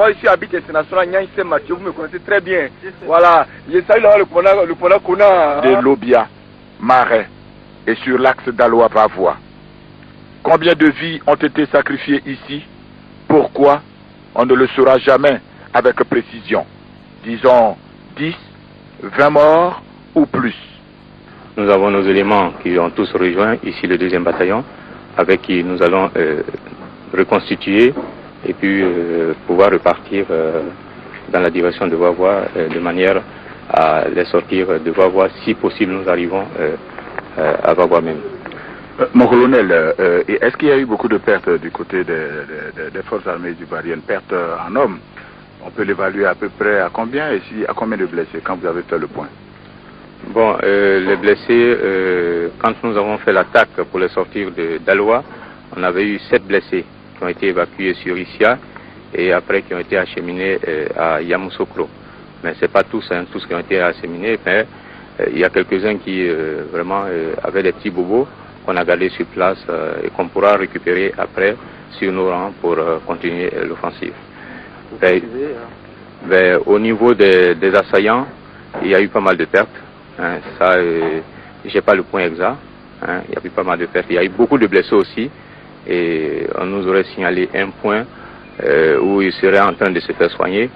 Moi, ici, habite international, Nyanse Mathieu, vous me connaissez très bien. Voilà, je salue le commandant Kona. De Lobia, Marais et sur l'axe Daloa-Pavois. Combien de vies ont été sacrifiées ici? Pourquoi? On ne le saura jamais avec précision. Disons 10, 20 morts ou plus. Nous avons nos éléments qui ont tous rejoint ici le 2e bataillon, avec qui nous allons reconstituer et puis pouvoir repartir dans la direction de Wavois de manière à les sortir de Wavois. Si possible, nous arrivons à Wavois même. Mon colonel, est-ce qu'il y a eu beaucoup de pertes du côté des forces armées ivoiriennes, pertes en hommes? On peut l'évaluer à peu près à combien et à combien de blessés quand vous avez fait le point? Bon, les blessés, quand nous avons fait l'attaque pour les sortir d'Aloa, on avait eu 7 blessés qui ont été évacués sur Issia et après qui ont été acheminés à Yamoussoukro. Mais ce n'est pas tous qui ont été acheminés, mais il y a quelques-uns qui vraiment avaient des petits bobos qu'on a gardés sur place et qu'on pourra récupérer après sur nos rangs pour continuer l'offensive. Au niveau des assaillants, il y a eu pas mal de pertes. Hein, ça, j'ai pas le point exact. Hein, il y a eu pas mal de pertes. Il y a eu beaucoup de blessés aussi. Et on nous aurait signalé un point où il serait en train de se faire soigner.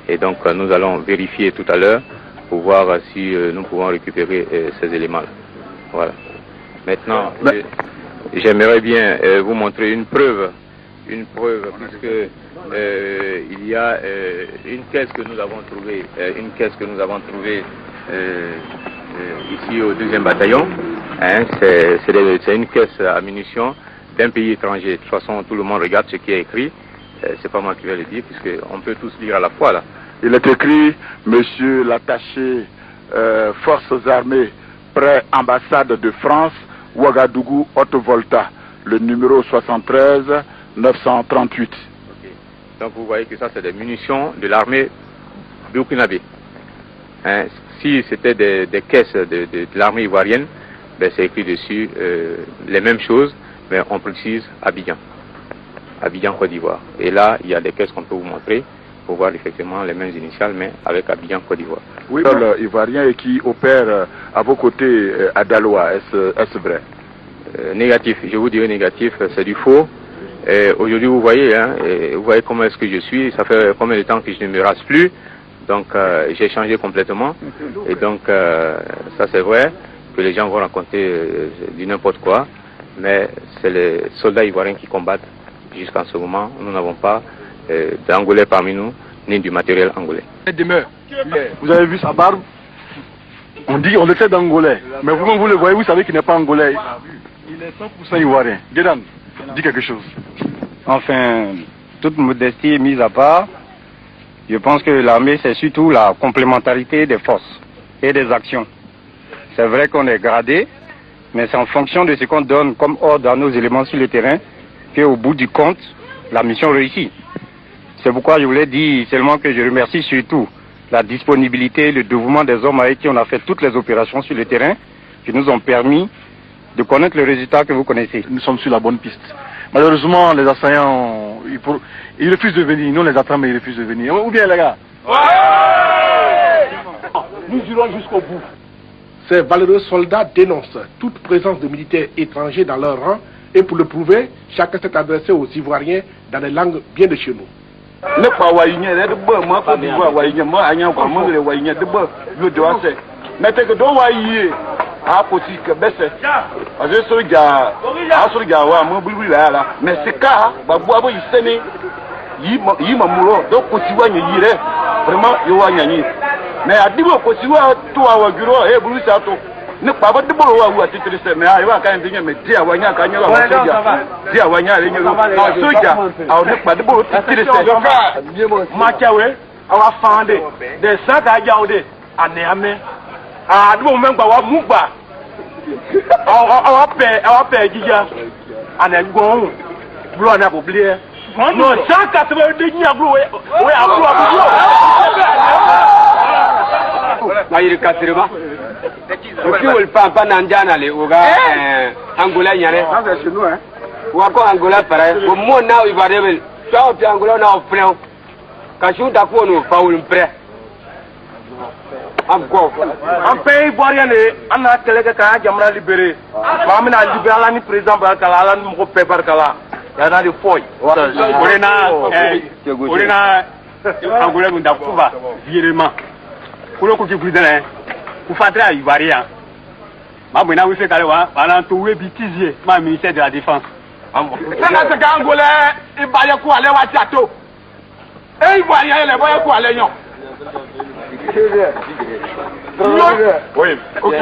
Et donc nous allons vérifier tout à l'heure pour voir si nous pouvons récupérer ces éléments-là. Voilà. Maintenant, j'aimerais bien vous montrer une preuve puisque il y a une caisse que nous avons trouvée, ici au 2e bataillon. Hein, c'est une caisse à munitions d'un pays étranger. De toute façon, tout le monde regarde ce qui est écrit. C'est pas moi qui vais le dire, puisqu'on peut tous lire à la fois là. Il est écrit, monsieur l'attaché Forces armées, près ambassade de France, Ouagadougou, Haute-Volta, le numéro 73 938. Okay. Donc vous voyez que ça c'est des munitions de l'armée burkinabé. Hein, si c'était des caisses de l'armée ivoirienne, ben c'est écrit dessus les mêmes choses, mais on précise Abidjan, Côte d'Ivoire. Et là, il y a des caisses qu'on peut vous montrer pour voir effectivement les mêmes initiales, mais avec Abidjan, Côte d'Ivoire. Oui, ivoirien et qui opère à vos côtés à Daloa, est-ce vrai? Négatif, je vous dirais négatif, c'est du faux. Aujourd'hui, vous voyez comment est-ce que je suis. Ça fait combien de temps que je ne me rase plus. Donc, j'ai changé complètement. Et donc, ça c'est vrai que les gens vont raconter du n'importe quoi. Mais c'est les soldats ivoiriens qui combattent jusqu'en ce moment. Nous n'avons pas d'Angolais parmi nous, ni du matériel angolais. Vous avez vu sa barbe? On dit on était d'Angolais. Mais vous le voyez, vous savez qu'il n'est pas Angolais. Il est 100% ivoirien. Guédan, dis quelque chose. Enfin, toute modestie mise à part, je pense que l'armée, c'est surtout la complémentarité des forces et des actions. C'est vrai qu'on est gradé, mais c'est en fonction de ce qu'on donne comme ordre à nos éléments sur le terrain qu'au bout du compte, la mission réussit. C'est pourquoi je voulais dire seulement que je remercie surtout la disponibilité et le dévouement des hommes avec qui on a fait toutes les opérations sur le terrain qui nous ont permis de connaître le résultat que vous connaissez. Nous sommes sur la bonne piste. Malheureusement, les assaillants, ils refusent de venir. Nous les attendons, mais ils refusent de venir. Ou bien, les gars? Ouais! Nous irons jusqu'au bout. Ces valeureux soldats dénoncent toute présence de militaires étrangers dans leur rang et pour le prouver, chacun s'est adressé aux Ivoiriens dans des langues bien de chez nous. ne pas de boulot à titre de mais il va quand même me dire à Wanya Kanyala, dire à Wanya, ne pas de boulot à titre de Makawe, our fandé, des sacs à Yaoudé, à Néamé, à nous même pas Mouba, our père Giga, à Nengon, Blois n'a oublié. Non, 190 Niabou, oui, à Maïr Katrima. Qui veut pas Nandiana, les Ouga, Angola Yane, ou encore Angola pareil. Au moins, now, il va révéler. Ça, Angola, now, plein. Cachou d'Afo nous pas une prêt. En pays ivoirien, on a télé que Jamra libéré. Mamina libéré la ni président Barkala, la ni mon père Barkala. Il y a des feuilles. Orena, Angoulême d'Afouba, virement. Pour le coup qui vous donne, vous faites à Ivoirien. Mamina, vous faites à l'Ewa, allant tout bêtisier, ma ministère de la Défense. C'est là que Angolais, il va y avoir quoi, les Watiato. Et Ivoirien, il va y avoir quoi, les Nyon. Oui, ok.